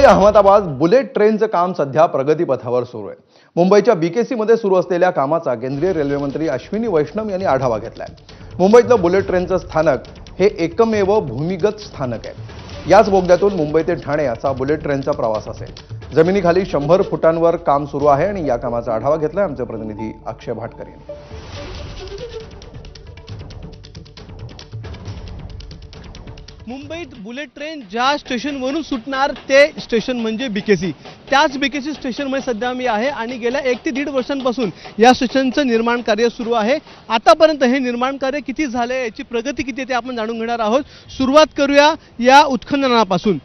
Ahmedabad bullet ट्रेनचं काम सध्या प्रगतीपथावर सुरू आहे। मुंबईच्या बीकेसी मध्ये सुरू असलेल्या कामाचा केंद्रीय रेल्वे मंत्री अश्विनी वैष्णव यांनी आढावा घेतलाय। मुंबईतलं बुलेट ट्रेनचं स्थानक हे एकमेव भूमिगत स्थानक आहे। याच बोगद्यातून मुंबई ते ठाणे असा बुलेट ट्रेनचा प्रवास असेल। जमिनीखाली 100 फुटांवर काम सुरू आहे आणि या कामाचा आढावा घेतलाय आमचे प्रतिनिधी अक्षय भाटकर यांनी। मुंबईत बुलेट ट्रेन ज्या स्टेशनवरून सुटणार ते स्टेशन म्हणजे बीकेसी। त्याच बीकेसी स्टेशनमध्ये सध्या मी आहे आणि गेल्या 1 ते 1.5 वर्षांपासून या स्टेशनचं निर्माण कार्य सुरू आहे। आतापर्यंत हे निर्माण कार्य किती झाले, याची प्रगती किती आहे ते आपण जाणून घेणार आहोत। सुरुवात करूया या उत्खननापासून।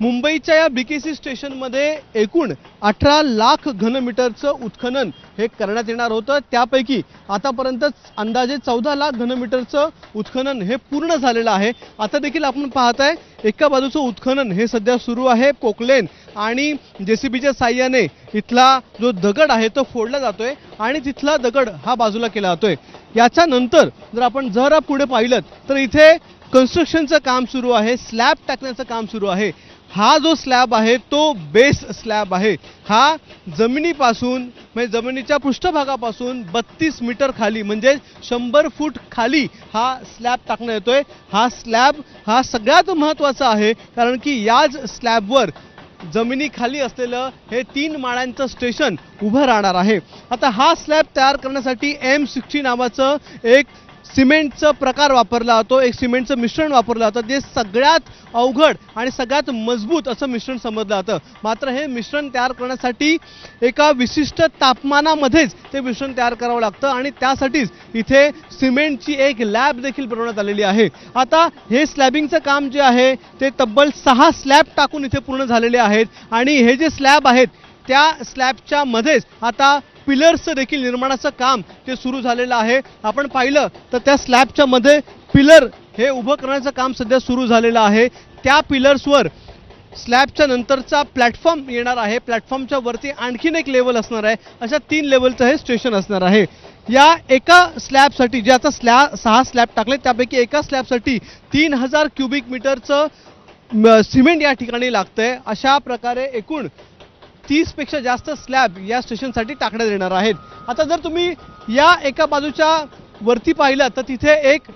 मुंबईच्या या बीकेसी स्टेशनमध्ये एकूण 18 लाख घनमीटरचं उत्खनन हे करण्यात येणार होतं। त्यापैकी आतापर्यंत अंदाजे 14 लाख घनमीटरचं उत्खनन हे पूर्ण झालेलं आहे। आता देखील आपण पाहताय एका बाजूचं उत्खनन हे सध्या सुरू आहे। पोकलेन आणि जेसीबीच्या साहाय्याने इथला जो दगड आहे तो फोडला जातोय आणि तिथला दगड हा बाजूला केला जातोय। याच्या नंतर जर आपण जरा पुढे पाहिलं तर इथे कन्स्ट्रक्शनचं काम सुरू आहे, स्लॅब टाकण्याचं काम सुरू आहे। हा जो स्लॅब आहे तो बेस स्लॅब आहे। हा जमिनीपासून म्हणजे जमिनीच्या पृष्ठभागापासून 32 मीटर खाली म्हणजे 100 फूट खाली हा स्लॅब टाकण्यात येतोय। हा स्लॅब हा सगळ्यात महत्त्वाचा आहे कारण की याच स्लॅबवर जमिनीखाली असलेलं हे 3 माळ्यांचं स्टेशन उभं राहणार आहे। आता हा स्लॅब तयार करण्यासाठी M60 नावाचं एक सिमेंटचं प्रकार वापरला जातो, एक सिमेंटचं मिश्रण वापरलं जातं। ते सगळ्यात अवघड आणि सगळ्यात मजबूत असं मिश्रण समजलं जातं। मात्र हे मिश्रण तयार करण्यासाठी एका विशिष्ट तापमानामध्येच ते मिश्रण तयार करावं लागतं आणि त्यासाठीच इथे सिमेंटची एक लॅब देखील बनवण्यात आलेली आहे। आता हे स्लॅबिंगचं काम जे आहे ते तब्बल 6 स्लॅब टाकून इथे पूर्ण झालेले आहेत आणि हे जे स्लॅब आहेत त्या स्लॅबच्या मध्येच आता पिलर्सचं देखील निर्माणाचं काम ते सुरू झालेलं आहे। आपण पाहिलं तर त्या स्लॅबच्या मध्ये पिलर हे उभं करण्याचं काम सध्या सुरू झालेलं आहे। त्या पिलर्सवर स्लॅबच्या नंतरचा प्लॅटफॉर्म येणार आहे। प्लॅटफॉर्मच्या वरती आणखीन एक लेवल असणार आहे। अशा 3 लेवलचं हे स्टेशन असणार आहे। या एका स्लॅबसाठी जे आता 6 स्लॅब टाकले त्यापैकी एका स्लॅबसाठी 3000 क्युबिक मीटरचं सिमेंट या ठिकाणी लागतंय। अशा प्रकारे एकूण 30 पेक्षा जास्त स्लॅब या स्टेशनसाठी टाकण्यात येणार आहेत। आता जर तुम्ही या एका बाजूच्या वरती पाहिलं तर तिथे एक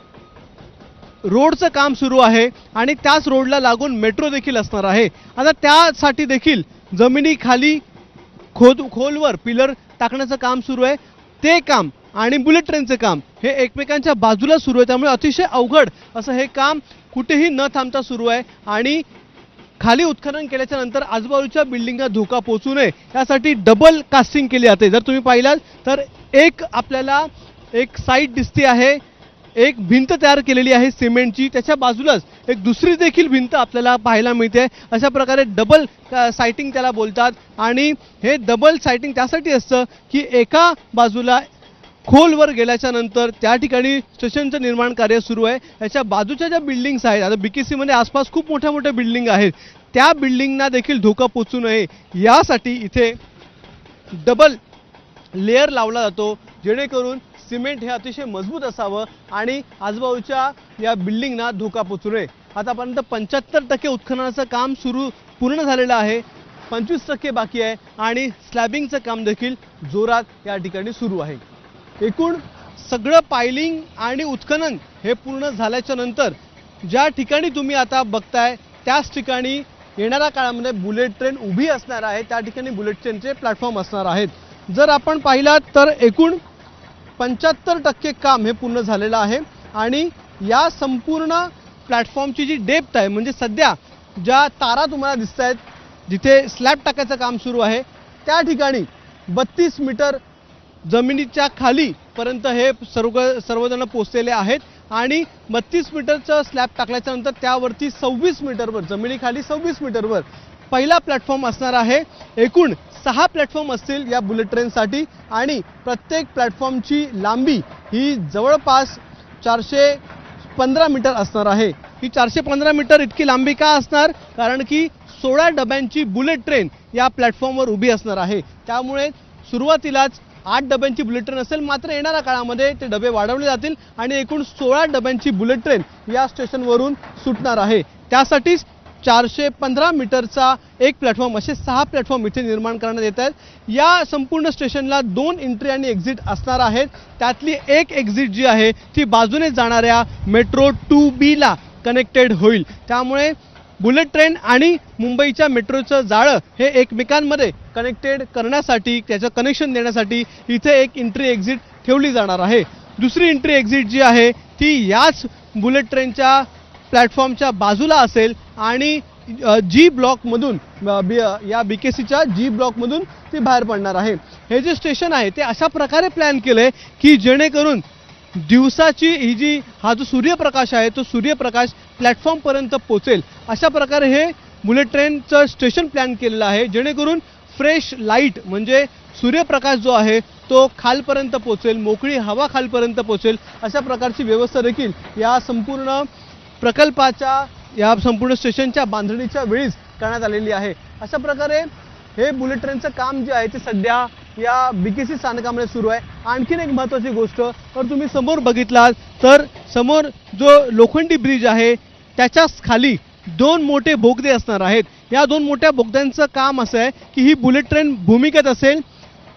रोडचं काम सुरू आहे आणि त्याच रोडला लागून मेट्रो देखील असणार आहे। आता त्यासाठी देखील जमिनीखाली खोलवर पिलर टाकण्याचं काम सुरू आहे। ते काम आणि बुलेट ट्रेनचं काम हे एकमेकांच्या बाजूला सुरू आहे, त्यामुळे अतिशय अवघड असं हे काम कुठेही न थांबता सुरू आहे आणि खाली उत्खनन केल्याच्या नंतर आजूबाजूच्या बिल्डिंगला धोका पोहोचू नये यासाठी डबल कास्टिंग केली जाते। जर तुम्ही पाहिलात तर आपल्याला एक साईड दिसते आहे, एक भिंत तयार केलेली आहे सिमेंटची, त्याच्या बाजूलाच एक दुसरी देखील भिंत आपल्याला पाहायला मिळते। अशा प्रकारे डबल साइटिंग त्याला बोलतात आणि हे डबल साइटिंग त्यासाठी असतं की एका बाजूला खोलवर गेल्याच्या नंतर त्या ठिकाणी स्टेशनचं निर्माण कार्य सुरू आहे। याच्या बाजूच्या ज्या बिल्डिंग्स आहेत, आता बीकेसी मध्ये आसपास खूप मोठ्या मोठ्या बिल्डिंग आहेत, त्या बिल्डिंगना देखील धोका पोहोचू नये यासाठी इथे डबल लेअर लावला जातो जेणेकरून सिमेंट हे अतिशय मजबूत असावं आणि आजूबाजूच्या या बिल्डिंगना धोका पोहोचू नये। आतापर्यंत 75% उत्खननाचं काम पूर्ण झालेलं आहे, 25% बाकी आहे आणि स्लॅबिंगचं काम देखील जोरात या ठिकाणी सुरू आहे। एकूण सगळं पायलिंग आणि उत्खनन हे पूर्ण झाल्याच्या नंतर ज्या ठिकाणी तुम्ही आता बघताय त्याच ठिकाणी येणाऱ्या काळामध्ये बुलेट ट्रेन उभी असणार आहे। त्या ठिकाणी बुलेट ट्रेनचे प्लॅटफॉर्म असणार आहेत। जर आपण पाहिलात तर एकूण 75% काम हे पूर्ण झालेलं आहे आणि या संपूर्ण प्लॅटफॉर्मची जी डेप्थ आहे म्हणजे सध्या ज्या तारा तुम्हाला दिसत आहेत जिथे स्लॅब टाकायचं काम सुरू आहे त्या ठिकाणी 32 मीटर जमिनीच्या खाली पर्यंत हे सर्वजण पोहोचलेले आहेत आणि 32 मीटरचं स्लॅब टाकल्याच्या नंतर त्यावरती 26 मीटरवर जमिनीखाली 26 मीटरवर पहिला प्लॅटफॉर्म असणार आहे। एकूण 6 प्लॅटफॉर्म असतील या बुलेट ट्रेनसाठी आणि प्रत्येक प्लॅटफॉर्मची लांबी ही जवळपास 415 मीटर असणार आहे। ही 415 मीटर इतकी लांबी का असणार, कारण की 16 डब्यांची बुलेट ट्रेन या प्लॅटफॉर्मवर उभी असणार आहे। त्यामुळे सुरुवातीलाच 8 डब्यांची बुलेट ट्रेन असेल, मात्र येणाऱ्या काळामध्ये ते डबे वाढवले जातील आणि एकूण 16 डब्यांची बुलेट ट्रेन या स्टेशनवरून सुटणार आहे। त्यासाठीच 415 मीटरचा एक प्लॅटफॉर्म, असे 6 प्लॅटफॉर्म इथे निर्माण करण्यात येत आहेत। या संपूर्ण स्टेशनला 2 एंट्री आणि एक्झिट असणार आहेत। त्यातली एक एक्झिट जी आहे ती बाजूने जाणाऱ्या मेट्रो 2B ला कनेक्टेड होईल। त्यामुळे बुलेट ट्रेन आणि मुंबईच्या मेट्रोचं जाळं हे एकमेकांमध्ये कनेक्टेड करण्यासाठी, त्याचं कनेक्शन देण्यासाठी इथे एक एंट्री एक्झिट ठेवली जाणार आहे। दुसरी एंट्री एक्झिट जी आहे ती याच बुलेट ट्रेनच्या प्लॅटफॉर्मच्या बाजूला असेल आणि जी ब्लॉकमधून या BKCच्या जी ब्लॉकमधून ती बाहेर पडणार आहे। हे जे स्टेशन आहे ते अशा प्रकारे प्लॅन केलंय की जेणेकरून दिवसाची हा जो सूर्यप्रकाश आहे तो सूर्यप्रकाश प्लॅटफॉर्मपर्यंत पोहोचेल, अशा प्रकारे हे बुलेट ट्रेनचं स्टेशन प्लॅन केलेलं आहे, जेणेकरून फ्रेश लाईट म्हणजे सूर्यप्रकाश जो आहे तो खालपर्यंत पोहोचेल, मोकळी हवा खालपर्यंत पोहोचेल, अशा प्रकारची व्यवस्था देखील या संपूर्ण प्रकल्पाच्या, या संपूर्ण स्टेशनच्या बांधणीच्या वेळीच करण्यात आलेली आहे। अशा प्रकारे हे बुलेट ट्रेनचं काम जे आहे ते सध्या या BKC स्थानकामध्ये सुरू आहे। आणखीन एक महत्त्वाची गोष्ट, तर तुम्ही समोर बघितलात तर समोर जो लोखंडी ब्रिज आहे त्याच्याच खाली 2 मोठे बोगदे असणार आहेत। या 2 मोठ्या बोगद्यांचं काम असं आहे की ही बुलेट ट्रेन भूमिगत असेल,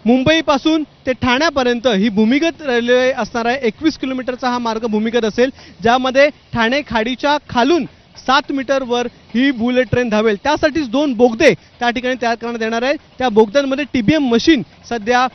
मुंबईपासून ते ठाण्यापर्यंत ही भूमिगत रेल्वे असणार आहे। 21 किलोमीटरचा हा मार्ग भूमिगत असेल, ज्यामध्ये ठाणे खाडीच्या खालून 7 मीटरवर ही बुलेट ट्रेन धावेल। त्यासाठीच 2 बोगदे त्या ठिकाणी तयार करण्यात येणार आहे। त्या बोगद्यांमध्ये TBM मशीन सध्या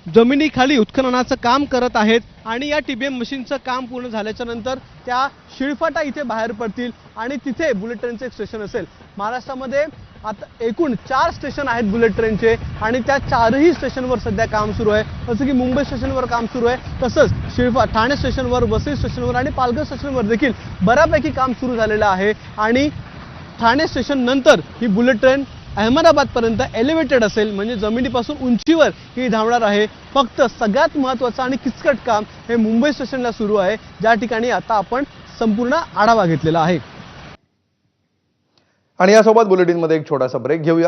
जमिनीखाली उत्खननाचं काम करत आहेत आणि या TBM मशीनचं काम पूर्ण झाल्याच्या नंतर त्या शिळफाटा इथे बाहेर पडतील आणि तिथे बुलेट ट्रेनचं एक स्टेशन असेल। महाराष्ट्रामध्ये आता एकूण 4 स्टेशन आहेत बुलेट ट्रेनचे आणि त्या 4ही स्टेशनवर सध्या काम सुरू आहे। जसं की मुंबई स्टेशनवर काम सुरू आहे, तसंच ठाणे स्टेशनवर, वसई स्टेशनवर आणि पालघर स्टेशनवर देखील बऱ्यापैकी काम सुरू झालेलं आहे। आणि ठाणे स्टेशन नंतर ही बुलेट ट्रेन अहमदाबादपर्यंत एलिव्हेटेड असेल, म्हणजे जमिनीपासून उंचीवर ही धावणार आहे। फक्त सगळ्यात महत्त्वाचं आणि किचकट काम हे मुंबई स्टेशनला सुरू आहे, ज्या ठिकाणी आता आपण संपूर्ण आढावा घेतलेला आहे। आणि यासोबत बुलेटिनमध्ये एक छोटासा ब्रेक घेऊया।